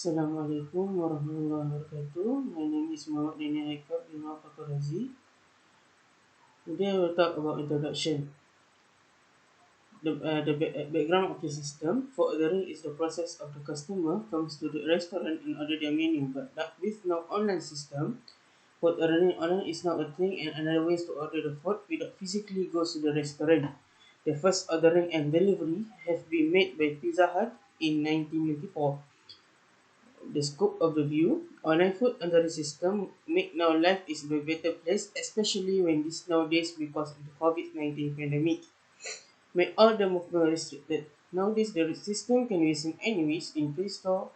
Assalamualaikum warahmatullahi wabarakatuh. My name is Muhammad Dini Haikal bin Fakhur Razi. Today I will talk about introduction. The background of the system for ordering is the process of the customer comes to the restaurant and order their menu. But with no online system, food ordering online is now a thing and another ways to order the food without physically goes to the restaurant. The first ordering and delivery have been made by Pizza Hut in 1994. The scope of the view, online food under the system make now life is a better place, especially when this nowadays because of the COVID-19 pandemic. Make all the movement restricted. Nowadays the system can be seen anyways in Play Store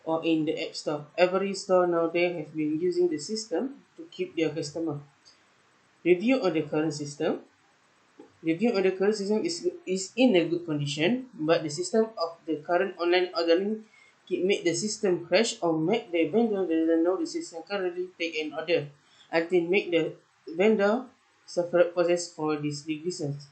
or in the App Store. Every store nowadays have been using the system to keep their customer. Review on the current system. Review on the current system is in a good condition, but the system of the current online ordering can make the system crash or make the vendor doesn't know the system currently take an order until make the vendor suffer process for this reasons.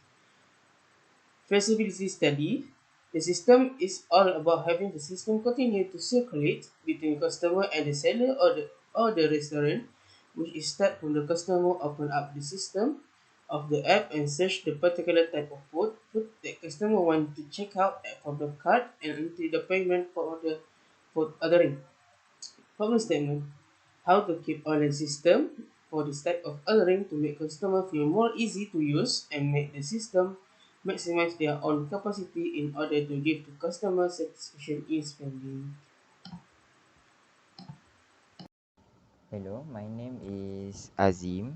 Feasibility study. The system is all about having the system continue to circulate between customer and the seller or the restaurant, which is start from the customer open up the system of the app and search the particular type of food that customer want to check out from the cart and until the payment for the food ordering. Problem statement. How to keep online system for this type of ordering to make customer feel more easy to use and make the system maximize their own capacity in order to give to customer satisfaction in spending. Hello, my name is Azim.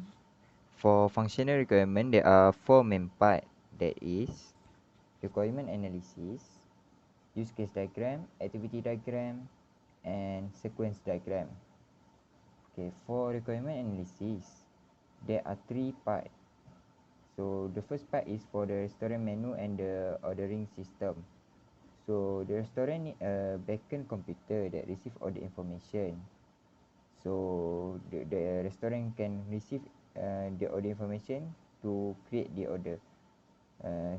For functional requirement, there are four main part. That is requirement analysis, use case diagram, activity diagram, and sequence diagram. Okay, for requirement analysis, there are three parts. So the first part is for the restaurant menu and the ordering system. So the restaurant need a backend computer that receive all the information. So the restaurant can receive the order information to create the order.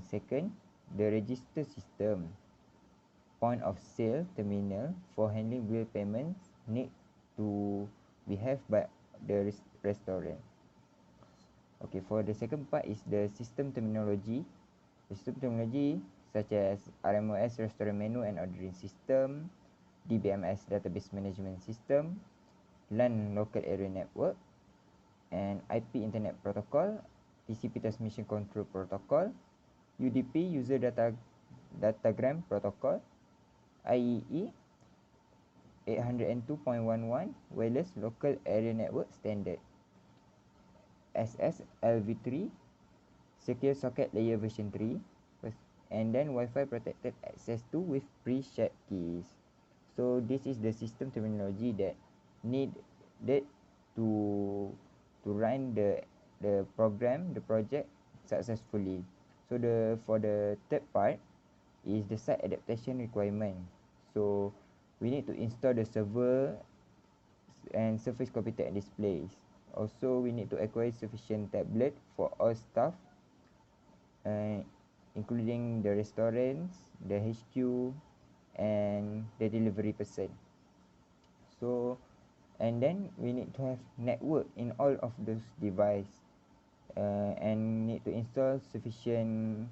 Second, the register system, point of sale terminal for handling bill payments need to be have by the restaurant. Okay, for the second part is the system terminology. The system terminology such as RMOS restaurant menu and ordering system, DBMS database management system, LAN local area network, and IP internet protocol, TCP transmission control protocol, UDP user datagram protocol, IEE 802.11 wireless local area network standard, SSLv3 secure socket layer version 3, and then Wi-Fi protected access to with pre-shared keys. So this is the system terminology that needed to run the program, the project successfully. So for the third part is the site adaptation requirement. So we need to install the server and surface computer and displays. Also, we need to acquire sufficient tablet for all staff, uh, including the restaurants, the HQ, and the delivery person. So, and then we need to have network in all of those device, and need to install sufficient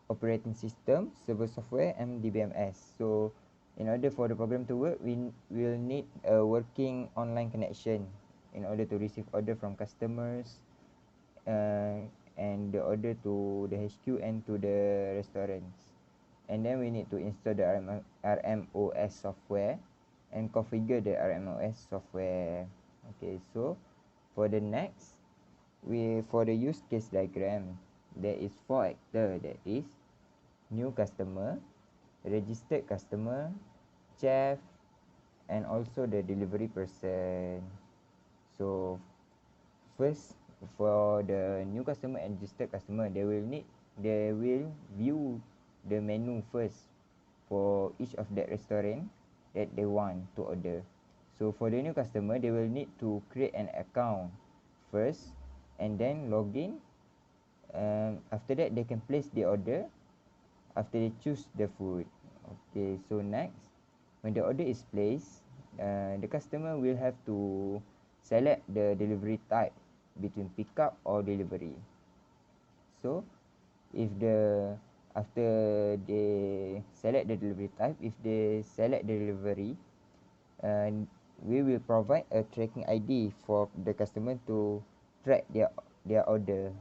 operating system, server software, and DBMS. So in order for the program to work, we will need a working online connection in order to receive order from customers, and the order to the HQ and to the restaurants. And then we need to install the RMOS software and configure the RMOS software. Okay, so for the next, for the use case diagram, there is 4 actor. That is new customer, registered customer, chef, and also the delivery person. So first, for the new customer and registered customer, they will view the menu first for each of that restaurant that they want to order. So for the new customer, they will need to create an account first and then log in. After that, they can place the order after they choose the food. Okay, so next, When the order is placed, the customer will have to select the delivery type between pickup or delivery. So if the after they select the delivery type, if they select the delivery, we will provide a tracking ID for the customer to track their order.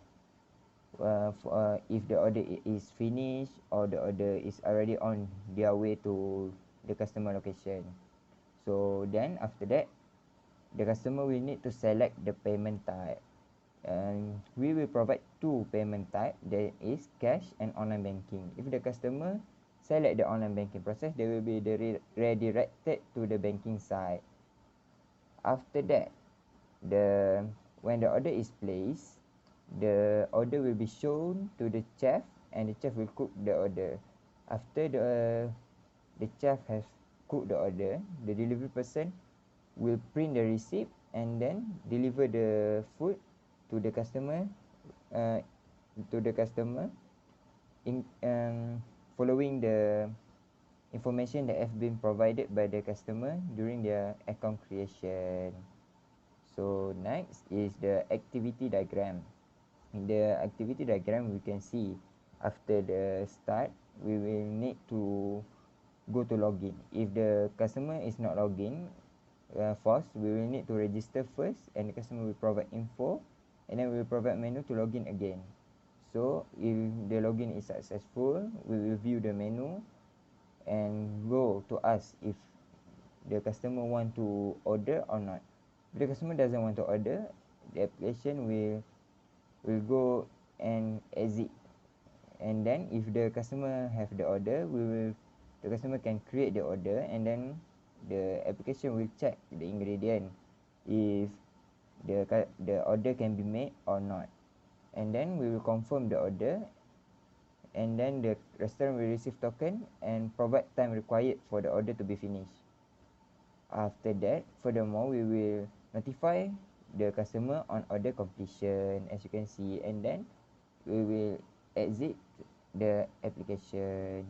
If the order is finished or the order is already on their way to the customer location. So then after that, the customer will need to select the payment type. And we will provide two payment type, that is cash and online banking. If the customer select the online banking process, they will be redirected to the banking side. After that, when the order is placed, the order will be shown to the chef and the chef will cook the order. After the chef has cooked the order, the delivery person will print the receipt and then deliver the food to the customer uh, in following the information that have been provided by the customer during their account creation. So next is the activity diagram. In the activity diagram, we can see after the start, we will need to go to login. If the customer is not login, forced, we will need to register first, and the customer will provide info, and then we will provide menu to login again. So if the login is successful, we will view the menu and go to ask if the customer want to order or not. If the customer doesn't want to order, the application will go and exit. And then if the customer have the order, the customer can create the order, and then the application will check the ingredient if the order can be made or not. And then we will confirm the order, and then the restaurant will receive token and provide time required for the order to be finished. After that, furthermore, we will notify the customer on order completion, as you can see, and then we will exit the application.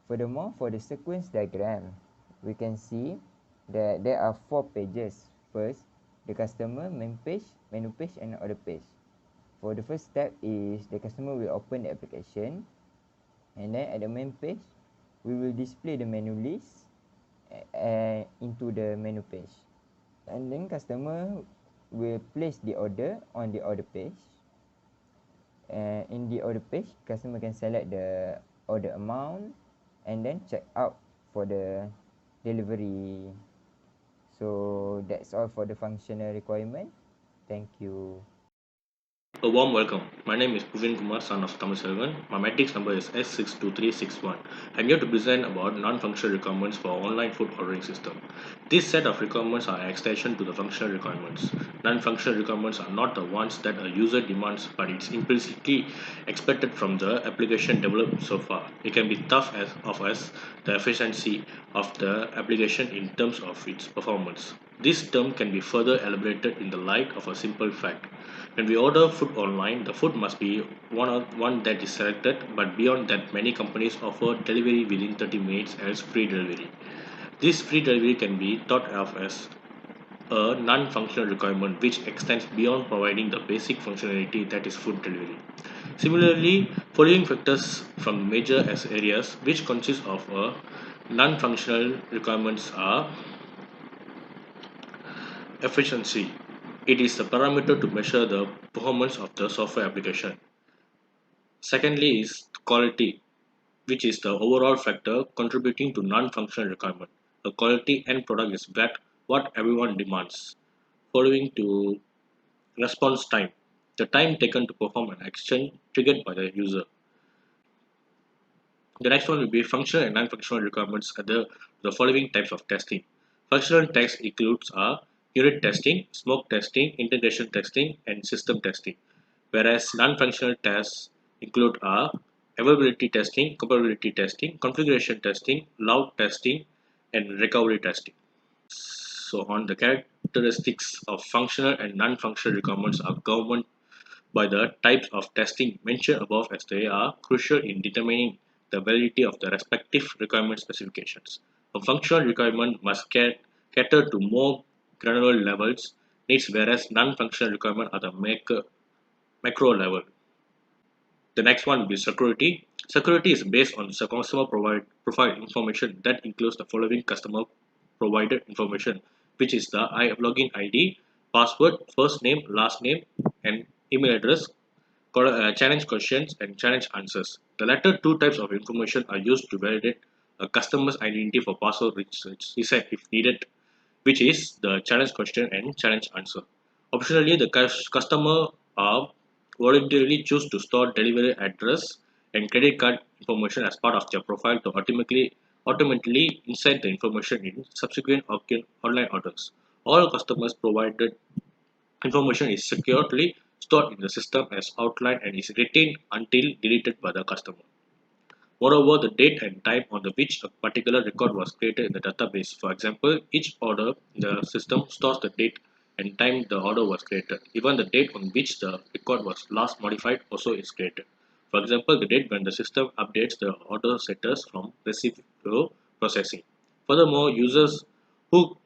Furthermore, for the sequence diagram, we can see that there are 4 pages. First, the customer main page, menu page and order page. For the first step is the customer will open the application, and then at the main page, we will display the menu list into the menu page. And then customer will place the order on the order page. In the order page, customer can select the order amount and then check out for the delivery. So that's all for the functional requirement. Thank you. A warm welcome. My name is Puvin Kumar, son of Thomas Selvan. My matrix number is S62361. I'm here to present about non-functional requirements for online food ordering system. This set of requirements are an extension to the functional requirements. Non-functional requirements are not the ones that a user demands, but it's implicitly expected from the application developed so far. It can be tough as the efficiency of the application in terms of its performance. This term can be further elaborated in the light of a simple fact. When we order food online, the food must be one that is selected, but beyond that, many companies offer delivery within 30 minutes as free delivery. This free delivery can be thought of as a non-functional requirement which extends beyond providing the basic functionality that is food delivery. Similarly, following factors from major as areas which consist of a non-functional requirements are efficiency. It is the parameter to measure the performance of the software application. Secondly is quality, which is the overall factor contributing to non-functional requirement. A quality end product is what everyone demands. Following to response time, the time taken to perform an action triggered by the user. The next one will be functional and non-functional requirements are the following types of testing. Functional tests includes unit testing, smoke testing, integration testing, and system testing. Whereas non-functional tests include availability testing, compatibility testing, configuration testing, load testing, and recovery testing. So on the characteristics of functional and non-functional requirements are governed by the types of testing mentioned above as they are crucial in determining the validity of the respective requirement specifications. A functional requirement must cater to more granular levels needs, whereas non-functional requirements are the macro level. The next one will be security. Security is based on the customer profile information that includes the following customer provided information, which is the login ID, password, first name, last name, and email address, challenge questions, and challenge answers. The latter two types of information are used to validate a customer's identity for password reset if needed, which is the challenge question and challenge answer. Optionally, the customer voluntarily choose to store delivery address and credit card information as part of their profile to automatically insert the information in subsequent online orders. All customers provided information is securely stored in the system as outlined and is retained until deleted by the customer. Moreover, the date and time on which a particular record was created in the database. For example, each order in the system stores the date and time the order was created. Even the date on which the record was last modified also is created. For example, the date when the system updates the order status from receive to processing. Furthermore, users who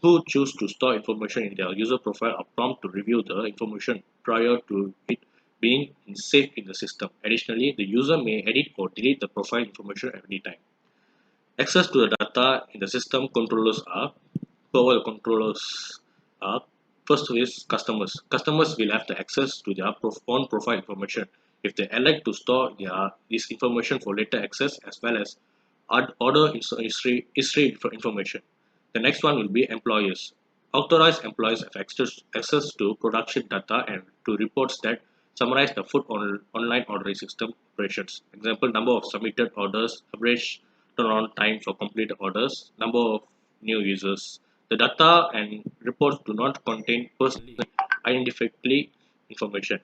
who choose to store information in their user profile are prompted to review the information prior to it being saved in the system. Additionally, the user may edit or delete the profile information at any time. Access to the data in the system controllers are whoever the controllers are. First is customers. Customers will have the access to their own profile information if they elect to store this information for later access, as well as order history for information. The next one will be employers. Authorized employees have access to production data and to reports that summarize the online ordering system operations. Example, number of submitted orders, average turnaround time for completed orders, number of new users. The data and reports do not contain personally identifiable information.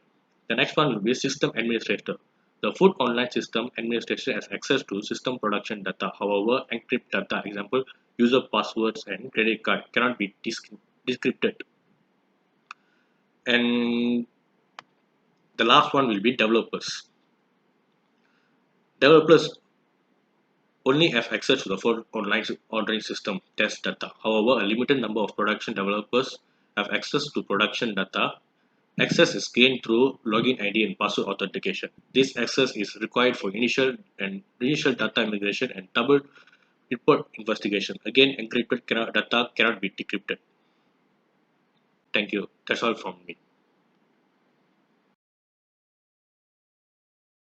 The next one will be system administrator. The food online system administrator has access to system production data. However, encrypted data, example, user passwords and credit card, cannot be decrypted. And the last one will be developers. Developers only have access to the full online ordering system test data. However, a limited number of production developers have access to production data. Access is gained through login ID and password authentication. This access is required for initial data migration and double report investigation. Again, encrypted data cannot be decrypted. Thank you. That's all from me.